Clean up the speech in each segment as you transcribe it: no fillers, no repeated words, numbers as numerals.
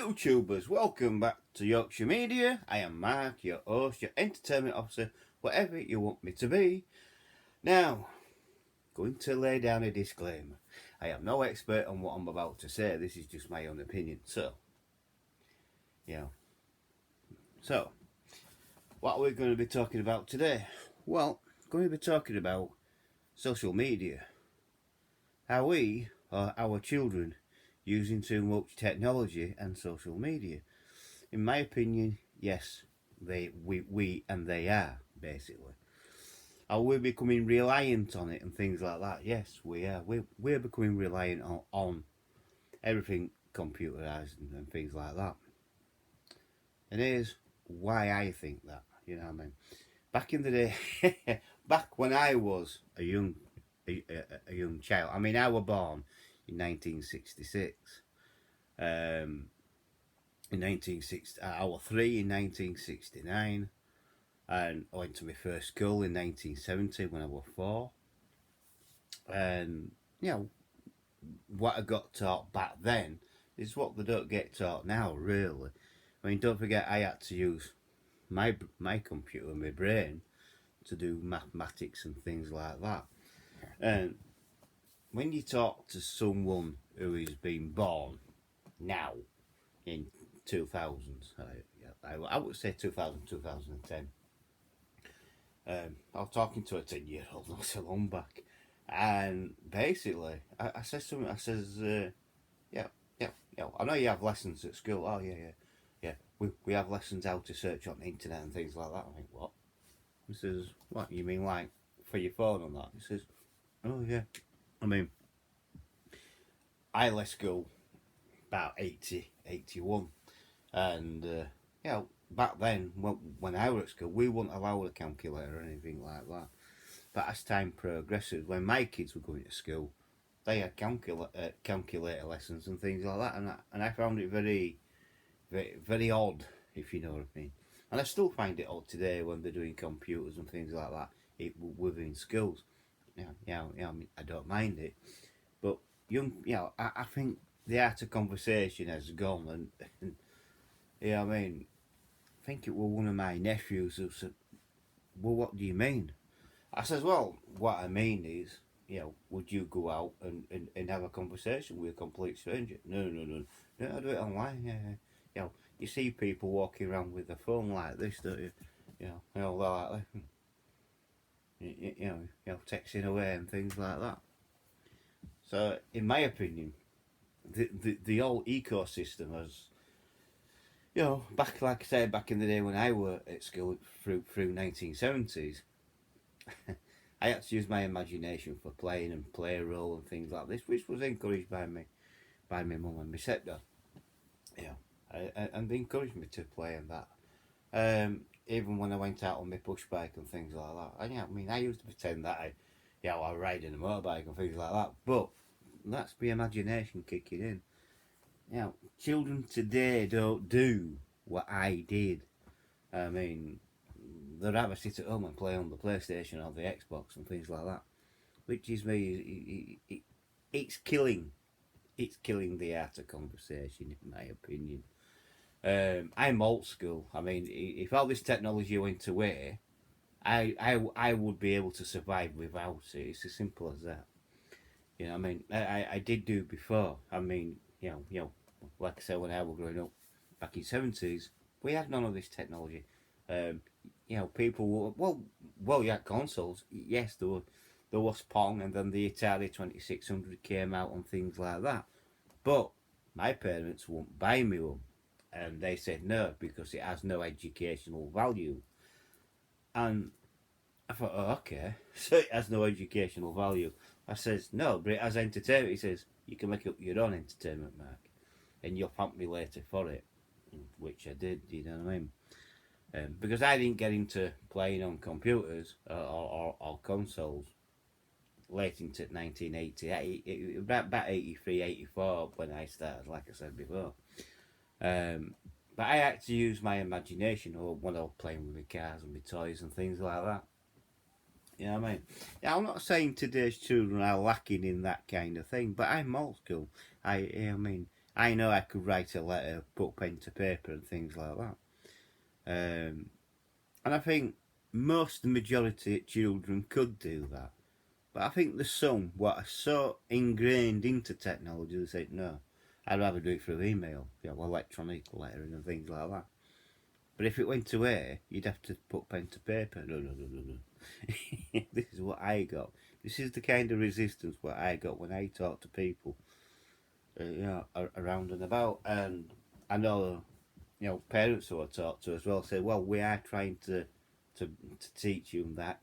YouTubers, welcome back to Yorkshire Media. I am Mark, your host, your entertainment officer, whatever you want me to be. Now, going to lay down a disclaimer. I am no expert on what I'm about to say, this is just my own opinion. So, what are we going to be talking about today? Well, going to be talking about social media. How we, or our children, using too much technology and social media. In my opinion, yes, we and they are, basically. Are we becoming reliant on it and things like that? Yes, we are. We're becoming reliant on everything computerised and things like that. And here's why I think that, you know what I mean? Back in the day, back when I was a young child, I mean, I was born in 1966. In 1960, I was 3 in 1969, and I went to my first school in 1970 when I was 4. And you know what I got taught back then is what they don't get taught now, really. I mean, don't forget I had to use my computer, my brain, to do mathematics and things like that. And when you talk to someone who is being born now in 2000s, I would say 2000, 2010. I was talking to a 10-year-old not so long back, and basically, I said something. I says, yeah. I know you have lessons at school. Oh yeah. We have lessons how to search on the internet and things like that. I think what? He says, what you mean like for your phone and that? He says, oh yeah. I mean, I left school about 80, 81, and back then when I was at school, we wouldn't allow a calculator or anything like that. But as time progresses, when my kids were going to school, they had calculator lessons and things like that, and I found it very odd, if you know what I mean. And I still find it odd today when they're doing computers and things like that within schools. I mean, I don't mind it, but I think the art of conversation has gone, and I mean, I think it was one of my nephews who said, "Well, what do you mean?" I says, well, what I mean is, would you go out and have a conversation with a complete stranger? No, I do it online. Yeah. You see people walking around with a phone like this, don't you? Like texting away and things like that. So, in my opinion, the whole ecosystem has, back like I said, back in the day when I were at school through 1970s. I had to use my imagination for playing and play a role and things like this, which was encouraged by my mum and my stepdad. And they encouraged me to play and that. Even when I went out on my push bike and things like that. I mean, I used to pretend that I was riding a motorbike and things like that. But that's my imagination kicking in. Children today don't do what I did. I mean, they'd rather sit at home and play on the PlayStation or the Xbox and things like that, which is it's killing the art of conversation, in my opinion. I'm old school. I mean, if all this technology went away, I would be able to survive without it. It's as simple as that. I mean, I did do before. I mean, like I said, when I was growing up back in '70s, we had none of this technology. Um, people were well, you had consoles. Yes, there was Pong, and then the Atari 2600 came out and things like that. But my parents wouldn't buy me one, and they said no because it has no educational value. And I thought, oh, okay, so it has no educational value. I says, no, but it has entertainment. He says, you can make up your own entertainment, Mark, and you'll thank me later for it, which I did, you know what I mean? Because I didn't get into playing on computers or consoles late into 1980, about 83, 84 when I started, like I said before. But I had to use my imagination when I was playing with my cars and my toys and things like that. You know what I mean? Yeah, I'm not saying today's children are lacking in that kind of thing, but I'm old school. I mean, I know I could write a letter, put pen to paper, and things like that. And I think most the majority of children could do that. But I think there's some what are so ingrained into technology they say, no, I'd rather do it through email, electronic lettering and things like that. But if it went away, you'd have to put pen to paper. No, no, no, no, no. This is what I got. This is the kind of resistance what I got when I talk to people, around and about. And I know, parents who I talk to as well say, well, we are trying to teach you that,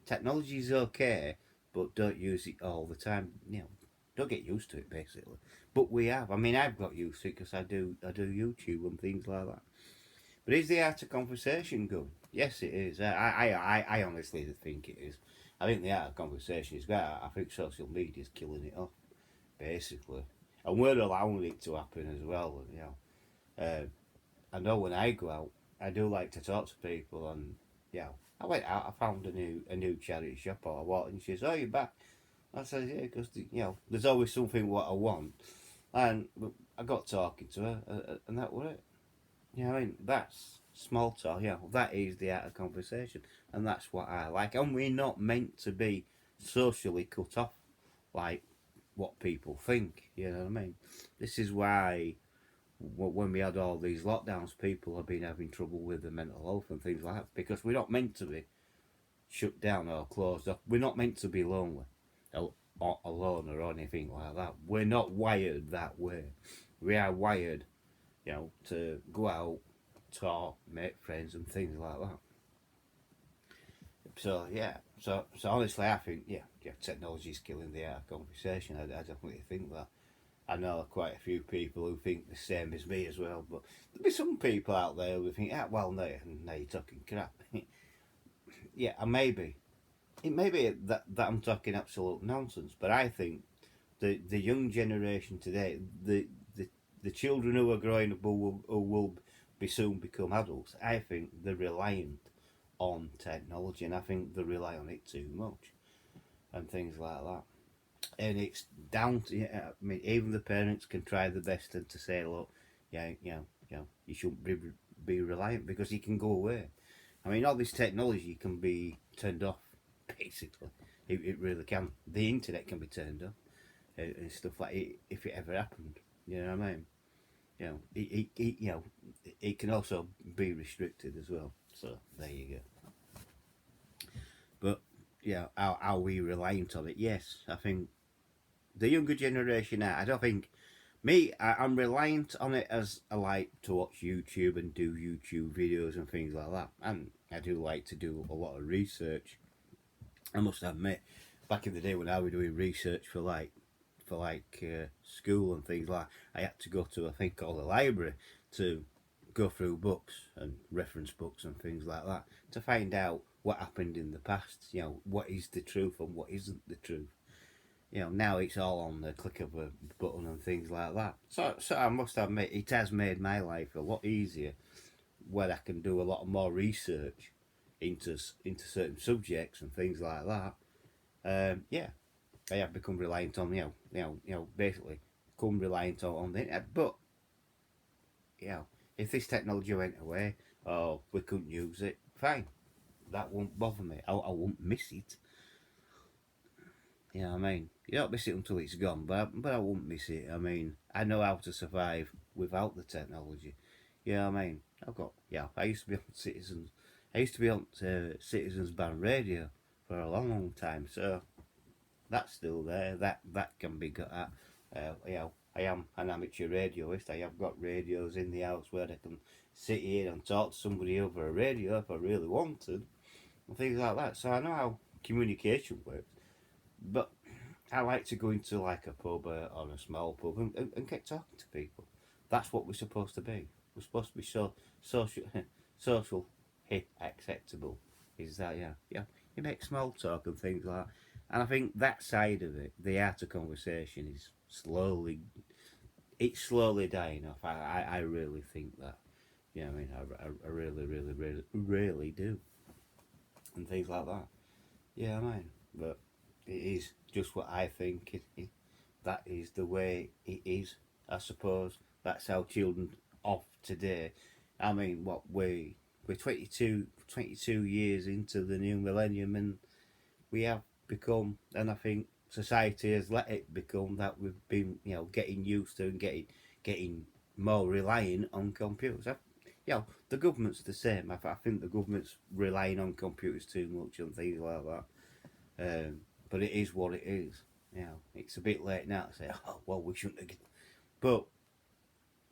technology is okay, but don't use it all the time. Don't get used to it basically. But we have. I mean, I've got used to it because I do YouTube and things like that. But is the art of conversation good? Yes, it is. I honestly think it is. I think the art of conversation is better. I think social media is killing it off, basically, and we're allowing it to happen as well. I know when I go out, I do like to talk to people, and I went out. I found a new charity shop, or I walked, and she says, "Oh, you're back." I said, "Yeah, because there's always something what I want," and I got talking to her, and that was it. I mean, that's small talk. That is the art of conversation, and that's what I like. And we're not meant to be socially cut off like what people think. You know what I mean? This is why when we had all these lockdowns, people have been having trouble with the mental health and things like that because we're not meant to be shut down or closed off. We're not meant to be lonely or alone or anything like that. We're not wired that way. We are wired, to go out, talk, make friends, and things like that. So honestly, I think technology is killing the art of conversation. I definitely think that. I know quite a few people who think the same as me as well, but there'll be some people out there who think, well, no, you're talking crap. And maybe it may be that I'm talking absolute nonsense, but I think the young generation today, the children who are growing up who will be soon become adults, I think they're reliant on technology, and I think they rely on it too much, and things like that. And it's down to, I mean, even the parents can try the best to say, look, you shouldn't be reliant because you can go away. I mean, all this technology can be turned off, basically. It really can. The internet can be turned off, and stuff like it if it ever happened. You know what I mean? It can also be restricted as well. So there you go. But are we reliant on it? Yes, I think the younger generation now. I don't think me. I'm reliant on it as I like to watch YouTube and do YouTube videos and things like that, and I do like to do a lot of research. I must admit, back in the day when I was doing research for school and things like, I had to go to a thing called the library to go through books and reference books and things like that to find out what happened in the past. What is the truth and what isn't the truth. Now it's all on the click of a button and things like that. So I must admit, it has made my life a lot easier, where I can do a lot more research into certain subjects and things like that. I have become reliant on basically become reliant on the internet. But if this technology went away or we couldn't use it, fine, that won't bother me. I won't miss it. You know what I mean? You don't miss it until it's gone, but I won't miss it. I mean, I know how to survive without the technology. You know what I mean? I used to be on Citizens. I used to be on Citizens Band Radio for a long, long time. So that's still there. That can be got at. I am an amateur radioist. I have got radios in the house where I can sit here and talk to somebody over a radio if I really wanted, and things like that. So I know how communication works. But I like to go into like a pub or a small pub and get talking to people. That's what we're supposed to be. We're supposed to be social, social, hip, acceptable. Is that You make small talk and things like that. And I think that side of it, the art of conversation, is slowly dying off. I really think that. I mean, I really, really, really, really do, and things like that. I mean, but it is just what I think. That is the way it is. I suppose that's how children of today. I mean, what we're 22 years into the new millennium, and we have become, and I think society has let it become that we've been, getting used to and getting more reliant on computers. The government's the same. I think the government's relying on computers too much and things like that. But it is what it is. It's a bit late now to say, oh well, we shouldn't have. But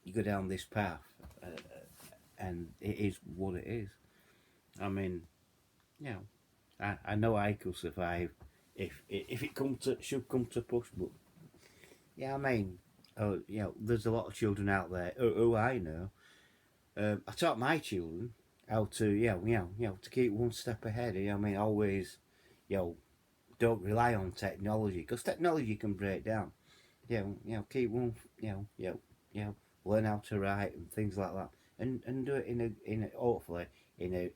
you go down this path, and it is what it is. I mean, you know, I know I could survive if it should come to push. But yeah, I mean, there's a lot of children out there who I know. I taught my children how to, to keep one step ahead. I mean, always, don't rely on technology because technology can break down. Keep one, learn how to write and things like that, and do it hopefully in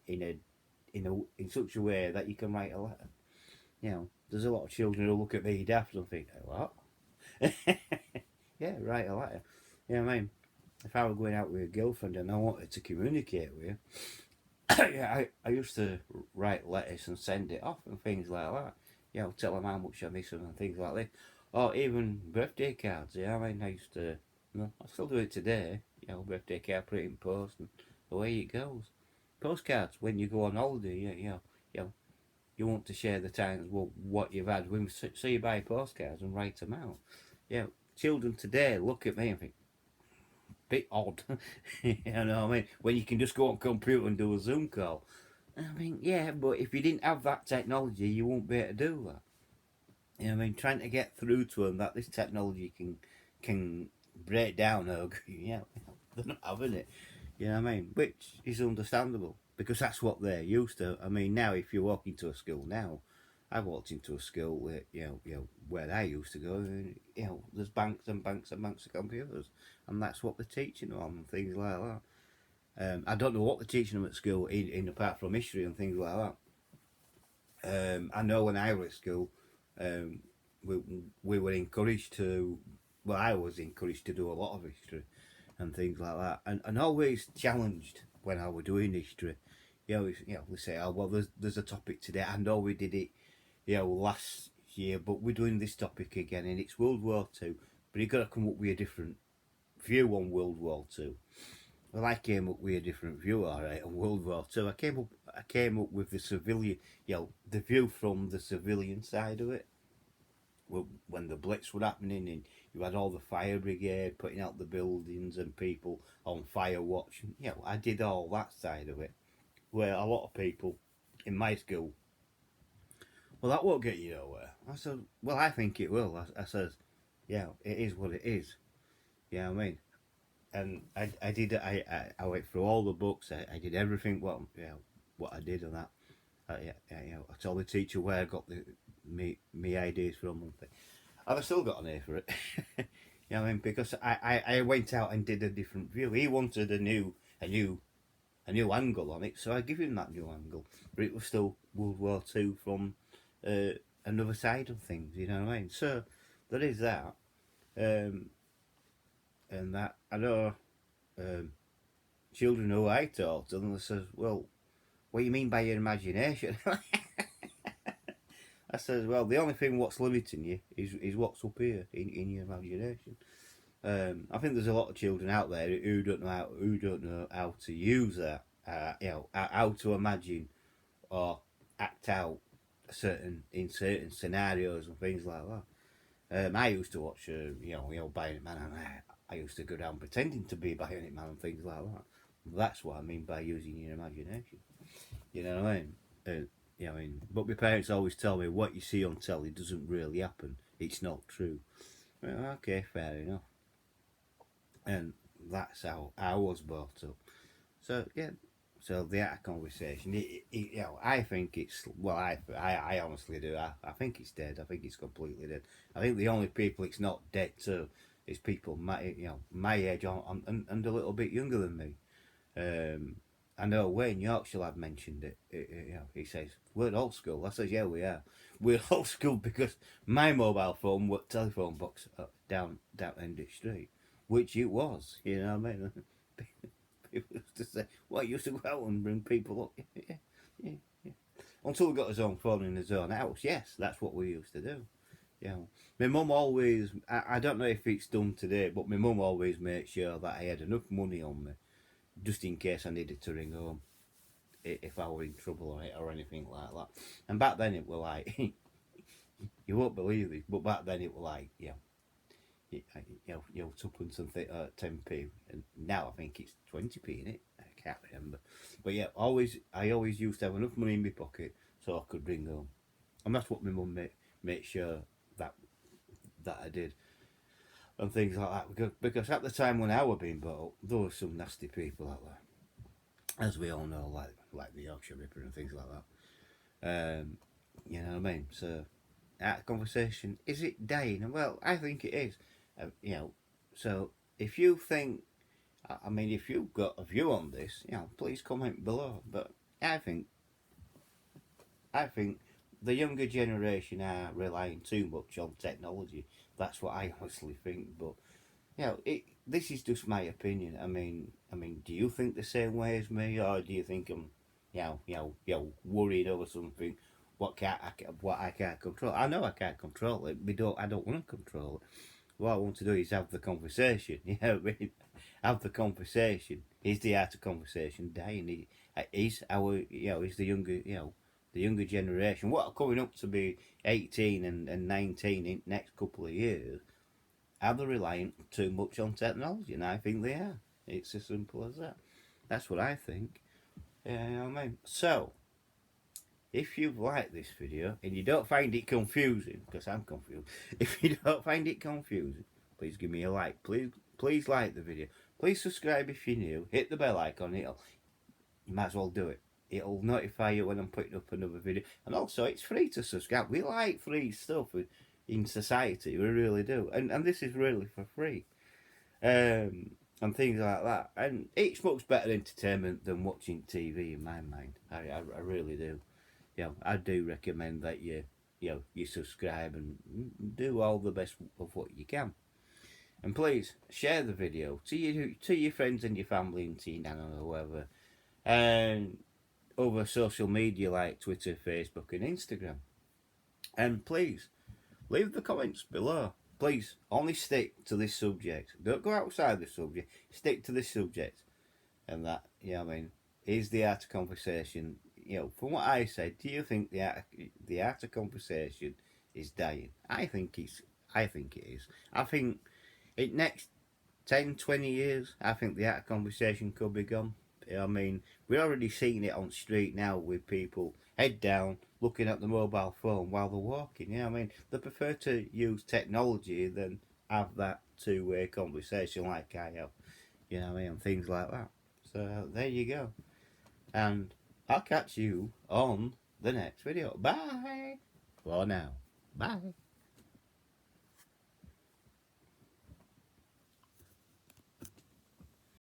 such a way that you can write a letter. There's a lot of children who look at me daft and think, what? Yeah, write a letter. I mean, if I were going out with a girlfriend and I wanted to communicate with her, I used to write letters and send it off and things like that. Tell them how much I miss them and things like that. Or even birthday cards. I mean, I used to. I still do it today. Birthday card, put it in post, and away it goes. Postcards when you go on holiday. You want to share the times what you've had with them, so you buy postcards and write them out. Children today look at me and think, bit odd. You know what I mean? When you can just go on computer and do a Zoom call. I mean, yeah, but if you didn't have that technology, you won't be able to do that. I mean, trying to get through to them that this technology can break down, they're not having it. You know what I mean? Which is understandable because that's what they're used to. I mean, now if you walk into a school now, I walked into a school where where I used to go, and there's banks and banks and banks of computers, and that's what they're teaching them and things like that. I don't know what they're teaching them at school, in apart from history and things like that. I know when I was at school, we were encouraged to. Well, I was encouraged to do a lot of history and things like that, and always challenged when I was doing history. We say, oh well, there's a topic today. I know we did it, last year, but we're doing this topic again, and it's World War Two. But you've got to come up with a different view on World War Two. Well, I came up with a different view, all right, on World War Two. I came up with the civilian, the view from the civilian side of it. When the Blitz were happening, and you had all the fire brigade putting out the buildings and people on fire watch. I did all that side of it, where a lot of people in my school, well, that won't get you nowhere. I said, well, I think it will. I says, it is what it is. You know what I mean? And I did. I went through all the books. I did everything. What I did on that. I told the teacher where I got me ideas from and things. And I still got an A for it. You know what I mean? Because I went out and did a different view. He wanted a new angle on it, so I give him that new angle. But it was still World War Two from another side of things. You know what I mean? So there is that. And that I know children who I talk to them says, well, what do you mean by your imagination? I says, well, the only thing what's limiting you is what's up here in your imagination. I think there's a lot of children out there who don't know how to use that. How to imagine or act out in certain scenarios and things like that. I used to watch, Bionic Man, and I used to go down pretending to be Bionic Man and things like that. That's what I mean by using your imagination. You know what I mean? But my parents always tell me what you see on telly doesn't really happen. It's not true. Well, okay, fair enough. And that's how I was brought up. So yeah. So the art conversation, I think it's I honestly do. I think it's dead. I think it's completely dead. I think the only people it's not dead to is people my age and a little bit younger than me. I know Wayne Yorkshire lad mentioned it. He says we're old school. I says yeah, we are. We're old school because my mobile phone, what telephone box down end of the street, which it was. You know what I mean? People used to say, "Well, you used to go out and bring people up." Yeah, yeah, yeah. Until we got his own phone in his own house. Yes, that's what we used to do. Yeah. My mum always, I don't know if it's done today, but my mum always made sure that I had enough money on me just in case I needed to ring home if I were in trouble or anything like that. And back then it were like, you won't believe this, but back then it were like, tuppence and 10p, and now I think it's 20p in it. I can't remember, but yeah, I always used to have enough money in my pocket so I could ring home, and that's what my mum made sure that I did, and things like that. Because at the time when I was being brought up, there were some nasty people out there, as we all know, like the Yorkshire Ripper and things like that. You know what I mean? So, that conversation, is it dying? Well, I think it is. So if you think, I mean, if you've got a view on this, please comment below. But I think the younger generation are relying too much on technology. That's what I honestly think. But this is just my opinion. I mean, do you think the same way as me, or do you think I'm, worried over something? What I can't control? I know I can't control it. I don't want to control it. What I want to do is have the conversation. Have the conversation. Is the art of conversation dying? Is is the younger generation, what are coming up to be 18 and 19 in the next couple of years, are they relying too much on technology? And I think they are. It's as simple as that. That's what I think. You know what I mean? So, if you've liked this video and you don't find it confusing, because I'm confused, if you don't find it confusing, please give me a like. Please like the video. Please subscribe if you're new. Hit the bell icon. You might as well do it. It'll notify you when I'm putting up another video. And also, it's free to subscribe. We like free stuff in society. We really do. And this is really for free. And things like that. And it's much better entertainment than watching TV in my mind. I really do. I do recommend that you subscribe and do all the best of what you can. And please share the video to your friends and your family and to your nana or whoever. And over social media like Twitter, Facebook and Instagram. And please leave the comments below. Please only stick to this subject. Don't go outside the subject. Stick to this subject. And that, is the art of conversation. From what I said, do you think the art of conversation is dying? I think it is. I think in next 10, 20 years, I think the art of conversation could be gone. We're already seeing it on the street now with people head down, looking at the mobile phone while they're walking. They prefer to use technology than have that two-way conversation like I have. And things like that. So there you go. And I'll catch you on the next video. Bye. For now. Bye.